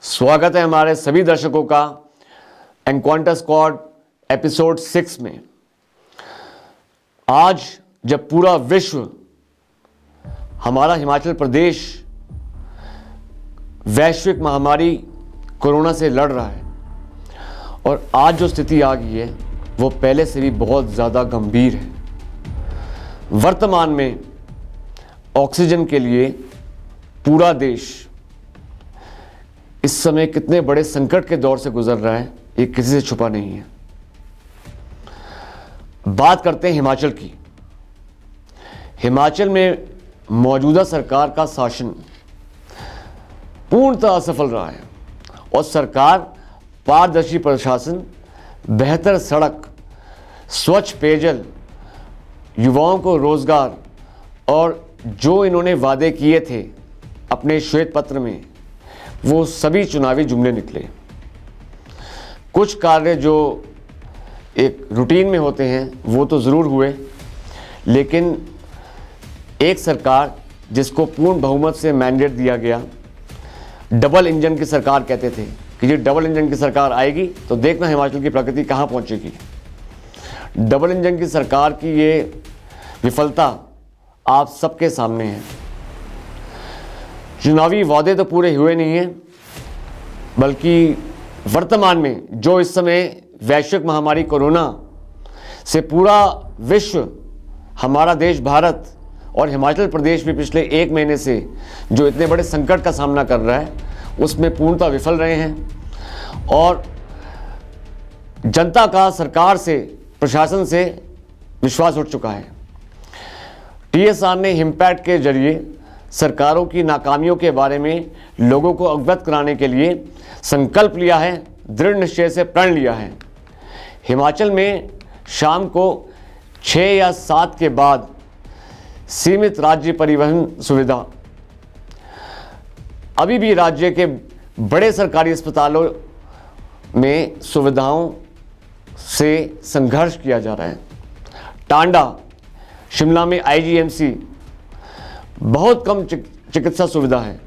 स्वागत है हमारे सभी दर्शकों का एनकाउंटर स्क्वाड एपिसोड 6 में। आज जब पूरा विश्व हमारा हिमाचल प्रदेश वैश्विक महामारी कोरोना से लड़ रहा है और आज जो स्थिति आ गई है वो पहले से भी बहुत ज़्यादा गंभीर है। वर्तमान में ऑक्सीजन के लिए पूरा देश इस समय कितने बड़े संकट के दौर से गुजर रहा है ये किसी से छुपा नहीं है। बात करते हैं हिमाचल की। हिमाचल में मौजूदा सरकार का शासन पूर्णतः असफल रहा है और सरकार पारदर्शी प्रशासन, बेहतर सड़क, स्वच्छ पेयजल, युवाओं को रोजगार और जो इन्होंने वादे किए थे अपने श्वेत पत्र में वो सभी चुनावी जुमले निकले। कुछ कार्य जो एक रूटीन में होते हैं वो तो ज़रूर हुए, लेकिन एक सरकार जिसको पूर्ण बहुमत से मैंडेट दिया गया, डबल इंजन की सरकार कहते थे कि ये डबल इंजन की सरकार आएगी तो देखना हिमाचल की प्रगति कहाँ पहुँचेगी। डबल इंजन की सरकार की ये विफलता आप सबके सामने है। चुनावी वादे तो पूरे हुए नहीं हैं, बल्कि वर्तमान में जो इस समय वैश्विक महामारी कोरोना से पूरा विश्व, हमारा देश भारत और हिमाचल प्रदेश भी पिछले 1 महीने से जो इतने बड़े संकट का सामना कर रहा है उसमें पूर्णतः विफल रहे हैं और जनता का सरकार से, प्रशासन से विश्वास उठ चुका है। टीएसआर ने हिमपैट के जरिए सरकारों की नाकामियों के बारे में लोगों को अवगत कराने के लिए संकल्प लिया है, दृढ़ निश्चय से प्रण लिया है। हिमाचल में शाम को 6 या 7 के बाद सीमित राज्य परिवहन सुविधा। अभी भी राज्य के बड़े सरकारी अस्पतालों में सुविधाओं से संघर्ष किया जा रहा है। टांडा, शिमला में आईजीएमसी, बहुत कम चिकित्सा सुविधा है।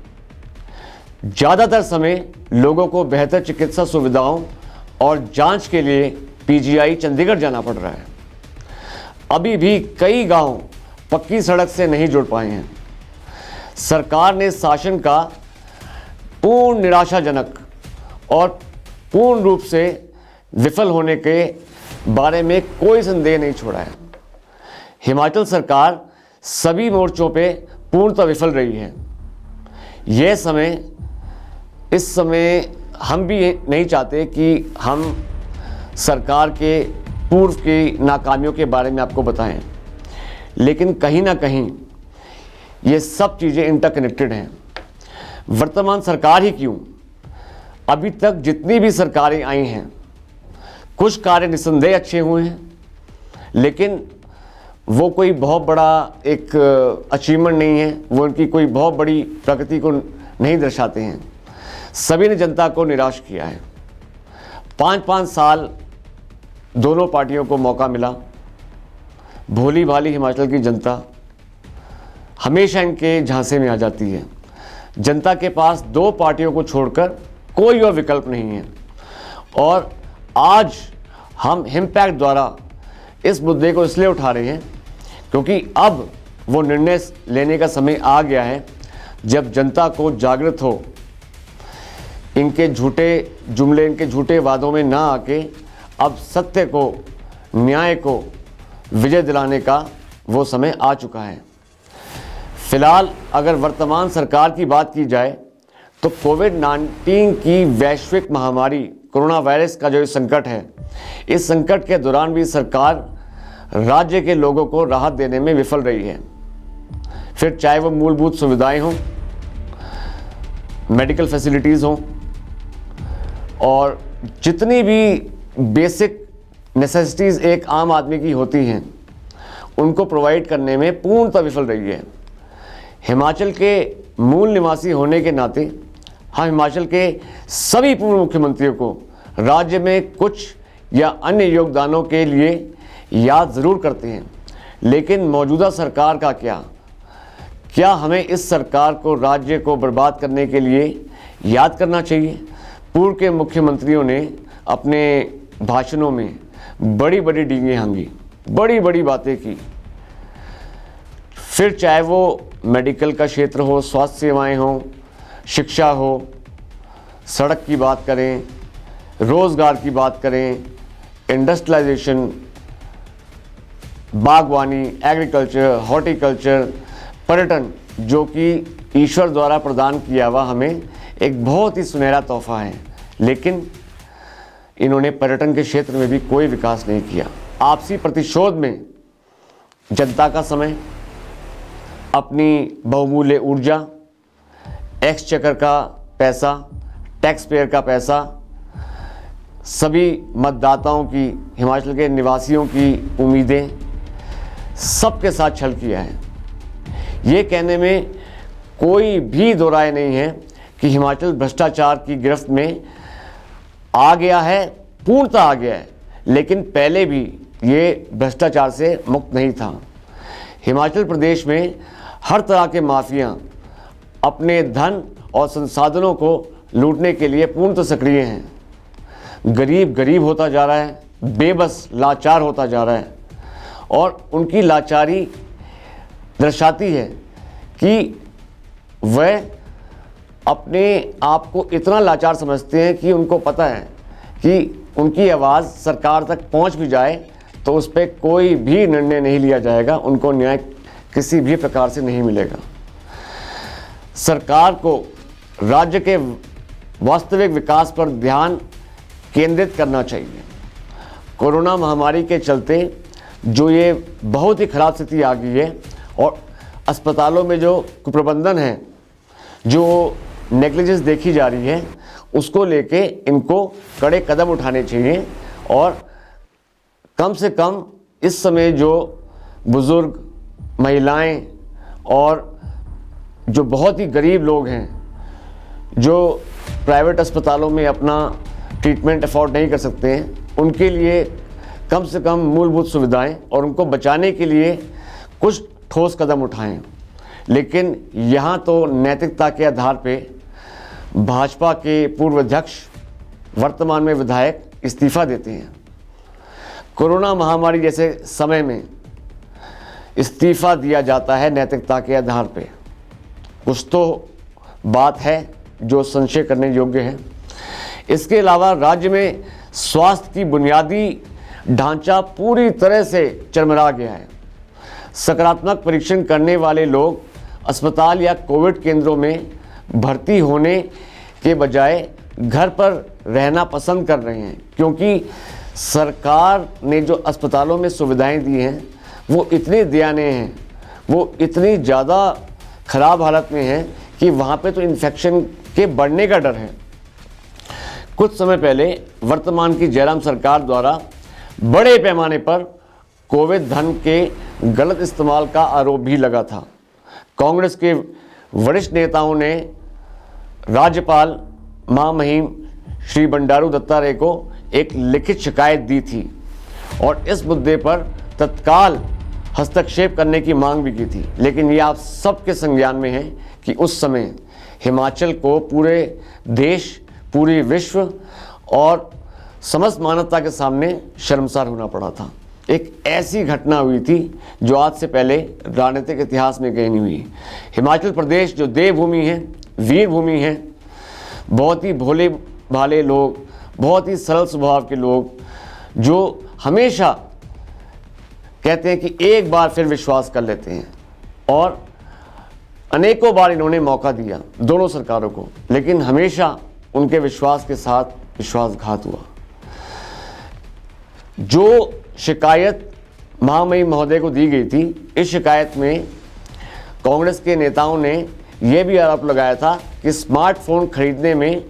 ज़्यादातर समय लोगों को बेहतर चिकित्सा सुविधाओं और जांच के लिए पीजीआई चंडीगढ़ जाना पड़ रहा है। अभी भी कई गांव पक्की सड़क से नहीं जुड़ पाए हैं। सरकार ने शासन का पूर्ण निराशाजनक और पूर्ण रूप से विफल होने के बारे में कोई संदेह नहीं छोड़ा है। हिमाचल सरकार सभी मोर्चों पे पूर्णतः विफल रही है। इस समय हम भी नहीं चाहते कि हम सरकार के पूर्व की नाकामियों के बारे में आपको बताएं, लेकिन कहीं ना कहीं ये सब चीज़ें इंटरकनेक्टेड हैं। वर्तमान सरकार ही क्यों, अभी तक जितनी भी सरकारें आई हैं, कुछ कार्य निस्संदेह अच्छे हुए हैं, लेकिन वो कोई बहुत बड़ा एक अचीवमेंट नहीं है, वो उनकी कोई बहुत बड़ी प्रगति को नहीं दर्शाते हैं। सभी ने जनता को निराश किया है। 5-5 साल दोनों पार्टियों को मौका मिला। भोली भाली हिमाचल की जनता हमेशा इनके झांसे में आ जाती है। जनता के पास 2 पार्टियों को छोड़कर कोई और विकल्प नहीं है और आज हम हिमपैक्ट द्वारा इस मुद्दे को इसलिए उठा रहे हैं क्योंकि अब वो निर्णय लेने का समय आ गया है जब जनता को जागृत हो, इनके झूठे जुमले, इनके झूठे वादों में ना आके अब सत्य को, न्याय को विजय दिलाने का वो समय आ चुका है। फिलहाल अगर वर्तमान सरकार की बात की जाए तो कोविड-19 की वैश्विक महामारी, कोरोना वायरस का जो संकट है, इस संकट के दौरान भी सरकार राज्य के लोगों को राहत देने में विफल रही है। फिर चाहे वो मूलभूत सुविधाएं हों, मेडिकल फैसिलिटीज़ हों और जितनी भी बेसिक नेसेसिटीज़ एक आम आदमी की होती हैं उनको प्रोवाइड करने में पूर्णतः विफल रही है। हिमाचल के मूल निवासी होने के नाते हम हिमाचल के सभी पूर्व मुख्यमंत्रियों को राज्य में कुछ या अन्य योगदानों के लिए याद ज़रूर करते हैं, लेकिन मौजूदा सरकार का क्या हमें इस सरकार को, राज्य को बर्बाद करने के लिए याद करना चाहिए। पूर्व के मुख्यमंत्रियों ने अपने भाषणों में बड़ी बड़ी डींगें हांगी, बड़ी बड़ी बातें की। फिर चाहे वो मेडिकल का क्षेत्र हो, स्वास्थ्य सेवाएं हो, शिक्षा हो, सड़क की बात करें, रोज़गार की बात करें, इंडस्ट्रियलाइजेशन, बागवानी, एग्रीकल्चर, हॉर्टिकल्चर, पर्यटन, जो कि ईश्वर द्वारा प्रदान किया हुआ हमें एक बहुत ही सुनहरा तोहफा है, लेकिन इन्होंने पर्यटन के क्षेत्र में भी कोई विकास नहीं किया। आपसी प्रतिशोध में जनता का समय, अपनी बहुमूल्य ऊर्जा, एक्सचेकर का पैसा, टैक्स पेयर का पैसा, सभी मतदाताओं की, हिमाचल के निवासियों की उम्मीदें, सबके साथ छल किया है। ये कहने में कोई भी दो राय नहीं है कि हिमाचल भ्रष्टाचार की गिरफ्त में आ गया है, पूर्णतः आ गया है, लेकिन पहले भी ये भ्रष्टाचार से मुक्त नहीं था। हिमाचल प्रदेश में हर तरह के माफिया अपने धन और संसाधनों को लूटने के लिए पूर्णतः सक्रिय हैं। गरीब गरीब होता जा रहा है, बेबस लाचार होता जा रहा है, और उनकी लाचारी दर्शाती है कि वह अपने आप को इतना लाचार समझते हैं कि उनको पता है कि उनकी आवाज़ सरकार तक पहुंच भी जाए तो उस पर कोई भी निर्णय नहीं लिया जाएगा, उनको न्याय किसी भी प्रकार से नहीं मिलेगा। सरकार को राज्य के वास्तविक विकास पर ध्यान केंद्रित करना चाहिए। कोरोना महामारी के चलते जो ये बहुत ही खराब स्थिति आ गई है, और अस्पतालों में जो कुप्रबंधन है, जो नेग्लिजेंस देखी जा रही है, उसको लेके इनको कड़े कदम उठाने चाहिए। और कम से कम इस समय जो बुज़ुर्ग, महिलाएं और जो बहुत ही गरीब लोग हैं, जो प्राइवेट अस्पतालों में अपना ट्रीटमेंट अफोर्ड नहीं कर सकते हैं, उनके लिए कम से कम मूलभूत सुविधाएं और उनको बचाने के लिए कुछ ठोस कदम उठाएं। लेकिन यहाँ तो नैतिकता के आधार पे भाजपा के पूर्व अध्यक्ष, वर्तमान में विधायक, इस्तीफा देते हैं। कोरोना महामारी जैसे समय में इस्तीफा दिया जाता है नैतिकता के आधार पे। कुछ तो बात है जो संशय करने योग्य है। इसके अलावा राज्य में स्वास्थ्य की बुनियादी ढांचा पूरी तरह से चरमरा गया है। सकारात्मक परीक्षण करने वाले लोग अस्पताल या कोविड केंद्रों में भर्ती होने के बजाय घर पर रहना पसंद कर रहे हैं, क्योंकि सरकार ने जो अस्पतालों में सुविधाएं दी हैं वो इतनी दयनीय हैं, वो इतनी ज़्यादा ख़राब हालत में हैं कि वहाँ पे तो इन्फेक्शन के बढ़ने का डर है। कुछ समय पहले वर्तमान की जयराम सरकार द्वारा बड़े पैमाने पर कोविड धन के गलत इस्तेमाल का आरोप भी लगा था। कांग्रेस के वरिष्ठ नेताओं ने राज्यपाल महामहिम श्री बंडारू दत्तात्रेय को एक लिखित शिकायत दी थी और इस मुद्दे पर तत्काल हस्तक्षेप करने की मांग भी की थी। लेकिन ये आप सबके संज्ञान में है कि उस समय हिमाचल को पूरे देश, पूरे विश्व और समस्त मानवता के सामने शर्मसार होना पड़ा था। एक ऐसी घटना हुई थी जो आज से पहले राजनीतिक इतिहास में कहीं नहीं हुई। हिमाचल प्रदेश जो देवभूमि है, वीर भूमि है, बहुत ही भोले भाले लोग, बहुत ही सरल स्वभाव के लोग, जो हमेशा कहते हैं कि एक बार फिर विश्वास कर लेते हैं, और अनेकों बार इन्होंने मौका दिया दोनों सरकारों को, लेकिन हमेशा उनके विश्वास के साथ विश्वासघात हुआ। जो शिकायत महामहिम महोदय को दी गई थी, इस शिकायत में कांग्रेस के नेताओं ने यह भी आरोप लगाया था कि स्मार्टफोन खरीदने में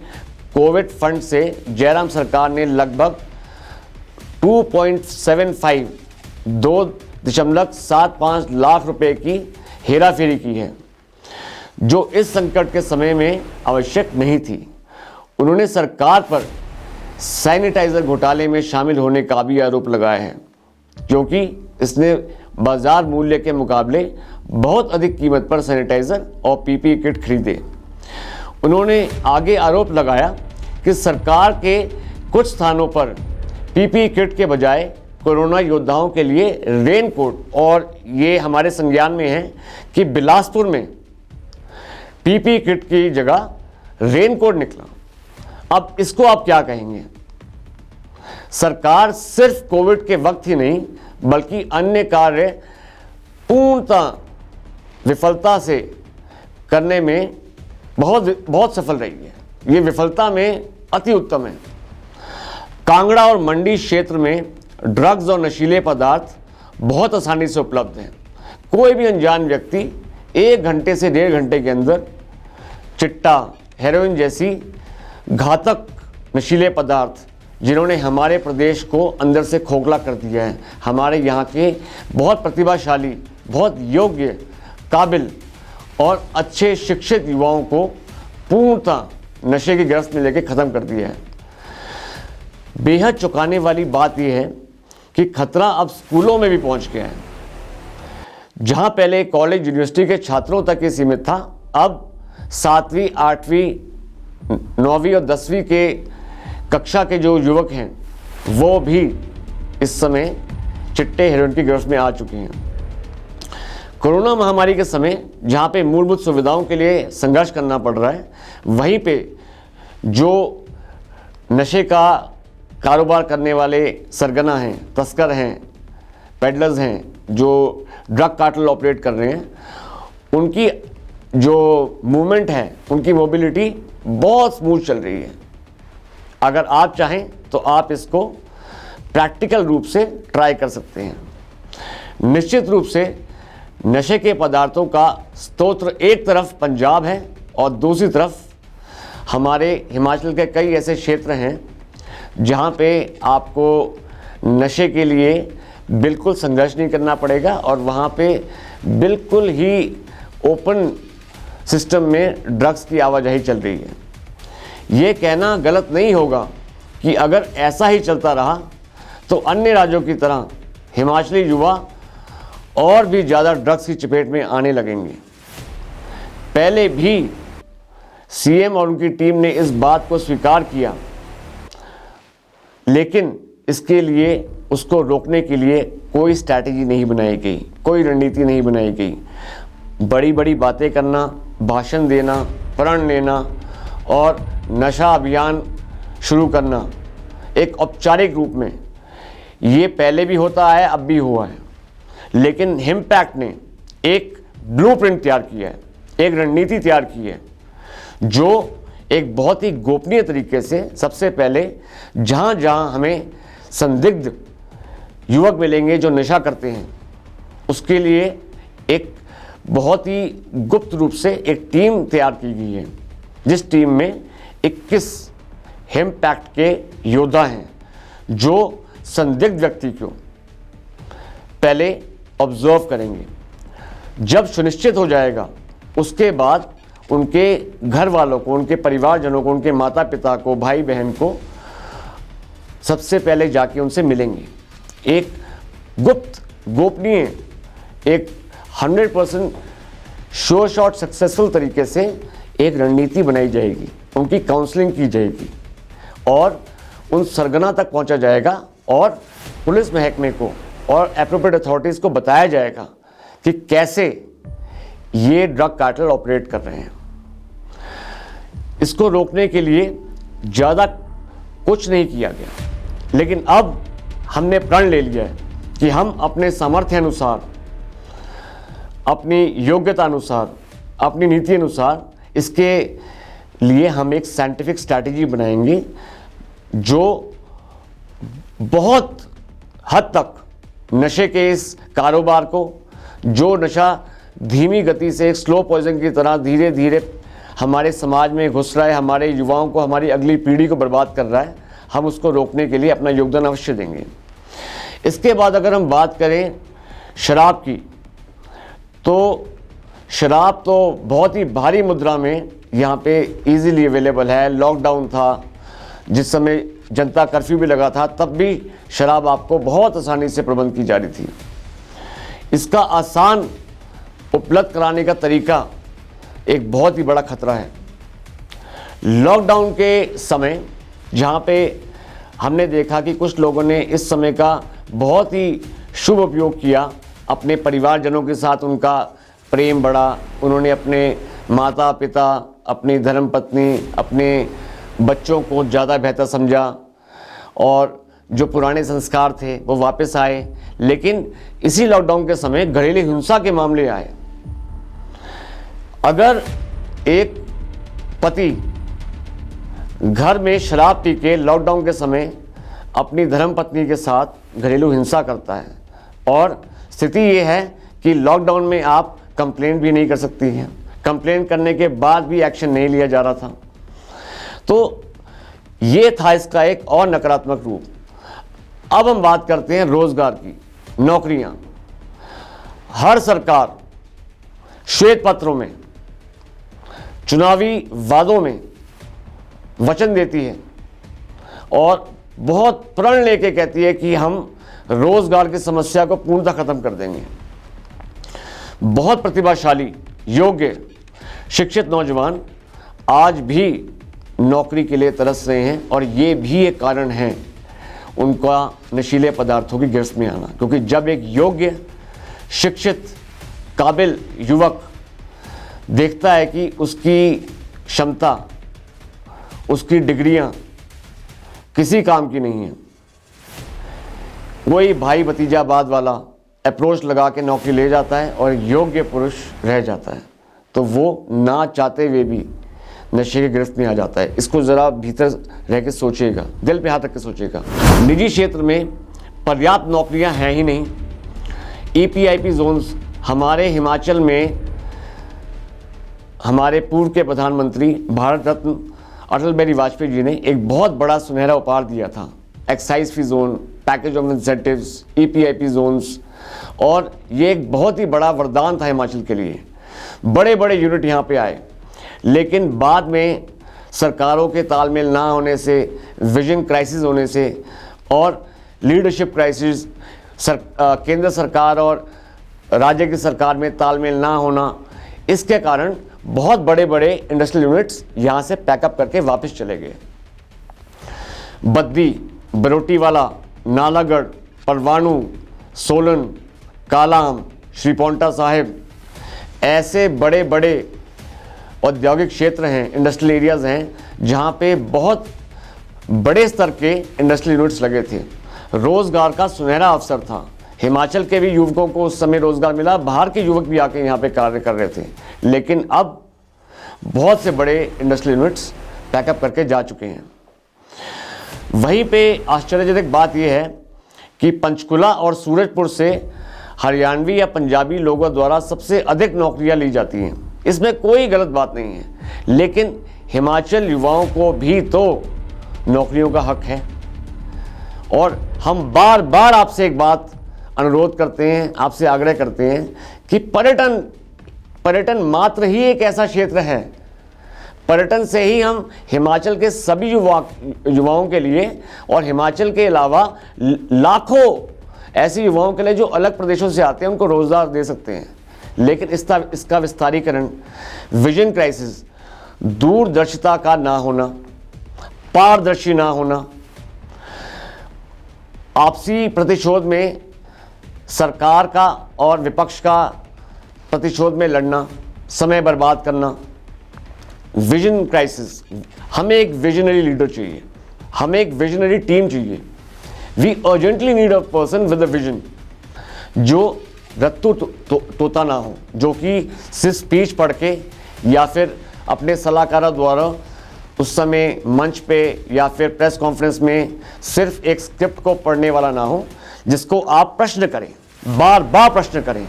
कोविड फंड से जयराम सरकार ने लगभग 2.75 लाख रुपए की हेराफेरी की है, जो इस संकट के समय में आवश्यक नहीं थी। उन्होंने सरकार पर सैनिटाइजर घोटाले में शामिल होने का भी आरोप लगाया है, क्योंकि इसने बाजार मूल्य के मुकाबले बहुत अधिक कीमत पर सैनिटाइजर और पीपीई किट खरीदे। उन्होंने आगे आरोप लगाया कि सरकार के कुछ स्थानों पर पीपीई किट के बजाय कोरोना योद्धाओं के लिए रेनकोट, और ये हमारे संज्ञान में है कि बिलासपुर में पीपीई किट की जगह रेनकोट निकला। अब इसको आप क्या कहेंगे? सरकार सिर्फ कोविड के वक्त ही नहीं बल्कि अन्य कार्य पूर्णतः विफलता से करने में बहुत सफल रही है। ये विफलता में अति उत्तम है। कांगड़ा और मंडी क्षेत्र में ड्रग्स और नशीले पदार्थ बहुत आसानी से उपलब्ध हैं। कोई भी अनजान व्यक्ति 1 घंटे से 1.5 घंटे के अंदर चिट्टा, हेरोइन जैसी घातक नशीले पदार्थ जिन्होंने हमारे प्रदेश को अंदर से खोखला कर दिया है, हमारे यहाँ के बहुत प्रतिभाशाली, बहुत योग्य, काबिल और अच्छे शिक्षित युवाओं को पूर्णतः नशे की गिरफ्त में लेकर ख़त्म कर दिया है। बेहद चौंकाने वाली बात यह है कि खतरा अब स्कूलों में भी पहुंच गया है। जहां पहले कॉलेज यूनिवर्सिटी के छात्रों तक ही सीमित था, अब 7वीं, 8वीं, 9वीं और 10वीं के कक्षा के जो युवक हैं वो भी इस समय चिट्टे, हेरोइन की गिरफ्त में आ चुके हैं। कोरोना महामारी के समय जहाँ पे मूलभूत सुविधाओं के लिए संघर्ष करना पड़ रहा है, वहीं पे जो नशे का कारोबार करने वाले सरगना हैं, तस्कर हैं, पेडलर्स हैं, जो ड्रग कार्टेल ऑपरेट कर रहे हैं, उनकी जो मूवमेंट है, उनकी मोबिलिटी बहुत स्मूथ चल रही है। अगर आप चाहें तो आप इसको प्रैक्टिकल रूप से ट्राई कर सकते हैं। निश्चित रूप से नशे के पदार्थों का स्रोत एक तरफ पंजाब है और दूसरी तरफ हमारे हिमाचल के कई ऐसे क्षेत्र हैं जहां पे आपको नशे के लिए बिल्कुल संघर्ष नहीं करना पड़ेगा और वहां पे बिल्कुल ही ओपन सिस्टम में ड्रग्स की आवाजाही चल रही है। ये कहना गलत नहीं होगा कि अगर ऐसा ही चलता रहा तो अन्य राज्यों की तरह हिमाचली युवा और भी ज़्यादा ड्रग्स की चपेट में आने लगेंगे। पहले भी सीएम और उनकी टीम ने इस बात को स्वीकार किया, लेकिन इसके लिए उसको रोकने के लिए कोई स्ट्रैटेजी नहीं बनाई गई, कोई रणनीति नहीं बनाई गई। बड़ी बड़ी बातें करना, भाषण देना, प्रण लेना और नशा अभियान शुरू करना एक औपचारिक रूप में, ये पहले भी होता है, अब भी हुआ है। लेकिन हिमपैक्ट ने एक ब्लूप्रिंट तैयार किया है, एक रणनीति तैयार की है, जो एक बहुत ही गोपनीय तरीके से सबसे पहले जहाँ जहाँ हमें संदिग्ध युवक मिलेंगे जो नशा करते हैं, उसके लिए एक बहुत ही गुप्त रूप से एक टीम तैयार की गई है, जिस टीम में 21 हिमपैक्ट के योद्धा हैं जो संदिग्ध व्यक्ति को पहले ऑब्जर्व करेंगे। जब सुनिश्चित हो जाएगा उसके बाद उनके घर वालों को, उनके परिवारजनों को, उनके माता पिता को, भाई बहन को सबसे पहले जाके उनसे मिलेंगे। एक गुप्त, गोपनीय, एक 100% श्योर शॉट सक्सेसफुल तरीके से एक रणनीति बनाई जाएगी, उनकी काउंसलिंग की जाएगी और उन सरगना तक पहुंचा जाएगा और पुलिस महकमे को और एप्रोप्रिएट अथॉरिटीज़ को बताया जाएगा कि कैसे ये ड्रग कार्टेल ऑपरेट कर रहे हैं। इसको रोकने के लिए ज़्यादा कुछ नहीं किया गया, लेकिन अब हमने प्रण ले लिया है कि हम अपने सामर्थ्य अनुसार, अपनी योग्यता अनुसार, अपनी नीति अनुसार इसके लिए हम एक साइंटिफिक स्ट्रैटेजी बनाएंगे जो बहुत हद तक नशे के इस कारोबार को, जो नशा धीमी गति से एक स्लो पॉइजन की तरह धीरे धीरे हमारे समाज में घुस रहा है, हमारे युवाओं को, हमारी अगली पीढ़ी को बर्बाद कर रहा है, हम उसको रोकने के लिए अपना योगदान अवश्य देंगे। इसके बाद अगर हम बात करें शराब की, तो शराब तो बहुत ही भारी मुद्रा में यहाँ पे इजीली अवेलेबल है। लॉकडाउन था, जिस समय जनता कर्फ्यू भी लगा था, तब भी शराब आपको बहुत आसानी से प्रबंध की जा रही थी। इसका आसान उपलब्ध कराने का तरीका एक बहुत ही बड़ा खतरा है लॉकडाउन के समय जहाँ पे हमने देखा कि कुछ लोगों ने इस समय का बहुत ही शुभ उपयोग किया, अपने परिवारजनों के साथ उनका प्रेम बढ़ा, उन्होंने अपने माता पिता, अपनी धर्मपत्नी, अपने बच्चों को ज़्यादा बेहतर समझा और जो पुराने संस्कार थे वो वापस आए। लेकिन इसी लॉकडाउन के समय घरेलू हिंसा के मामले आए। अगर एक पति घर में शराब पी के लॉकडाउन के समय अपनी धर्मपत्नी के साथ घरेलू हिंसा करता है और स्थिति ये है कि लॉकडाउन में आप कंप्लेंट भी नहीं कर सकती हैं, कंप्लेंट करने के बाद भी एक्शन नहीं लिया जा रहा था, तो ये था इसका एक और नकारात्मक रूप। अब हम बात करते हैं रोजगार की, नौकरियां। हर सरकार श्वेत पत्रों में, चुनावी वादों में वचन देती है और बहुत प्रण लेके कहती है कि हम रोजगार की समस्या को पूर्णतः खत्म कर देंगे। बहुत प्रतिभाशाली, योग्य, शिक्षित नौजवान आज भी नौकरी के लिए तरस रहे हैं और ये भी एक कारण है उनका नशीले पदार्थों की गिरफ्त में आना, क्योंकि जब एक योग्य, शिक्षित, काबिल युवक देखता है कि उसकी क्षमता, उसकी डिग्रियां किसी काम की नहीं है, कोई भाई भतीजावाद वाला अप्रोच लगा के नौकरी ले जाता है और योग्य पुरुष रह जाता है, तो वो ना चाहते हुए भी नशे की गिरफ्त में आ जाता है। इसको ज़रा भीतर रह के सोचिएगा, दिल पे हाथ रख के सोचिएगा। निजी क्षेत्र में पर्याप्त नौकरियां हैं ही नहीं। EPIP जोन्स हमारे हिमाचल में हमारे पूर्व के प्रधानमंत्री भारत रत्न अटल बिहारी वाजपेयी जी ने एक बहुत बड़ा सुनहरा उपहार दिया था। Excise free zone, package of incentives, EPIP zones, और ये एक बहुत ही बड़ा वरदान था हिमाचल के लिए। बड़े बड़े यूनिट यहाँ पे आए, लेकिन बाद में सरकारों के तालमेल ना होने से, विजन क्राइसिस होने से और लीडरशिप क्राइसिस, केंद्र सरकार और राज्य की सरकार में तालमेल ना होना, इसके कारण बहुत बड़े बड़े इंडस्ट्रियल यूनिट्स यहाँ से पैकअप करके वापस चले गए। बद्दी, बरोटीवाला, नालागढ़, परवाणू, सोलन, कालाम, श्री पौंटा साहिब, ऐसे बड़े बड़े औद्योगिक क्षेत्र हैं, इंडस्ट्रियल एरियाज हैं जहाँ पे बहुत बड़े स्तर के इंडस्ट्रियल यूनिट्स लगे थे। रोजगार का सुनहरा अवसर था। हिमाचल के भी युवकों को उस समय रोजगार मिला, बाहर के युवक भी आके यहाँ पे कार्य कर रहे थे। लेकिन अब बहुत से बड़े इंडस्ट्रियल यूनिट्स पैकअप करके जा चुके हैं। वहीं पे आश्चर्यजनक बात यह है कि पंचकुला और सूरजपुर से हरियाणवी या पंजाबी लोगों द्वारा सबसे अधिक नौकरियां ली जाती हैं। इसमें कोई गलत बात नहीं है, लेकिन हिमाचल युवाओं को भी तो नौकरियों का हक है। और हम बार बार आपसे एक बात अनुरोध करते हैं, आपसे आग्रह करते हैं कि पर्यटन मात्र ही एक ऐसा क्षेत्र है, पर्यटन से ही हम हिमाचल के सभी युवाओं के लिए और हिमाचल के अलावा लाखों ऐसे युवाओं के लिए जो अलग प्रदेशों से आते हैं उनको रोजगार दे सकते हैं। लेकिन इसका विस्तारीकरण, विजन क्राइसिस, दूरदर्शिता का ना होना, पारदर्शी ना होना, आपसी प्रतिशोध में सरकार का और विपक्ष का प्रतिशोध में लड़ना, समय बर्बाद करना, विजन क्राइसिस। हमें एक विजनरी लीडर चाहिए, हमें एक विजनरी टीम चाहिए। We urgently need a person with a vision, जो रत्तू तोता ना हो, जो कि सिर्फ स्पीच पढ़ के या फिर अपने सलाहकारों द्वारा उस समय मंच पे या फिर प्रेस कॉन्फ्रेंस में सिर्फ एक स्क्रिप्ट को पढ़ने वाला ना हो, जिसको आप प्रश्न करें, बार बार प्रश्न करें,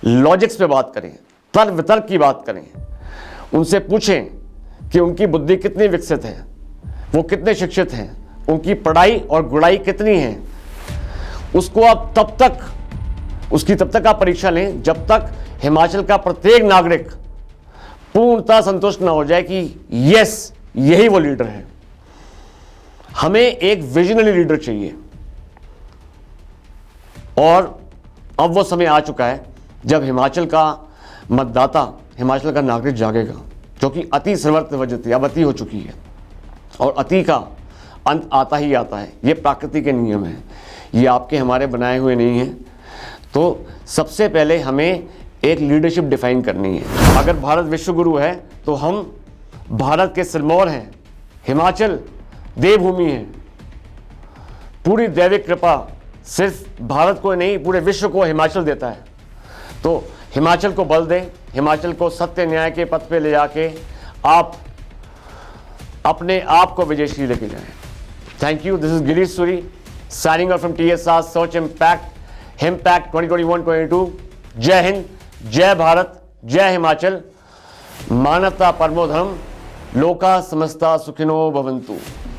लॉजिक्स पे बात करें, तर्क वितर्क की बात करें, उनसे पूछें कि उनकी बुद्धि कितनी विकसित है, वो कितने शिक्षित हैं, उनकी पढ़ाई और गुणाई कितनी है। उसको आप तब तक आप परीक्षा लें जब तक हिमाचल का प्रत्येक नागरिक पूर्णतः संतुष्ट ना हो जाए कि यस, यही वो लीडर है। हमें एक विजनरी लीडर चाहिए और अब वो समय आ चुका है जब हिमाचल का मतदाता, हिमाचल का नागरिक जागेगा। जो कि अति सर्वत्र वर्जते, अब अति हो चुकी है और अति का अंत आता ही आता है। ये प्रकृति के नियम हैं, ये आपके हमारे बनाए हुए नहीं हैं। तो सबसे पहले हमें एक लीडरशिप डिफाइन करनी है। अगर भारत विश्व गुरु है तो हम भारत के सिरमौर हैं। हिमाचल देवभूमि है। पूरी दैविक कृपा सिर्फ भारत को नहीं पूरे विश्व को हिमाचल देता है। तो हिमाचल को बल दें, हिमाचल को सत्य न्याय के पथ पे ले जाके आप अपने आप को विजयश्री लेके जाएं। Thank you. This is Girish Suri signing off from TSR search impact हिमपैक्ट 2021-22। जय हिंद, जय भारत, जय हिमाचल। मानवता परमो धर्म, लोका समस्ता सुखिनो भवन्तु।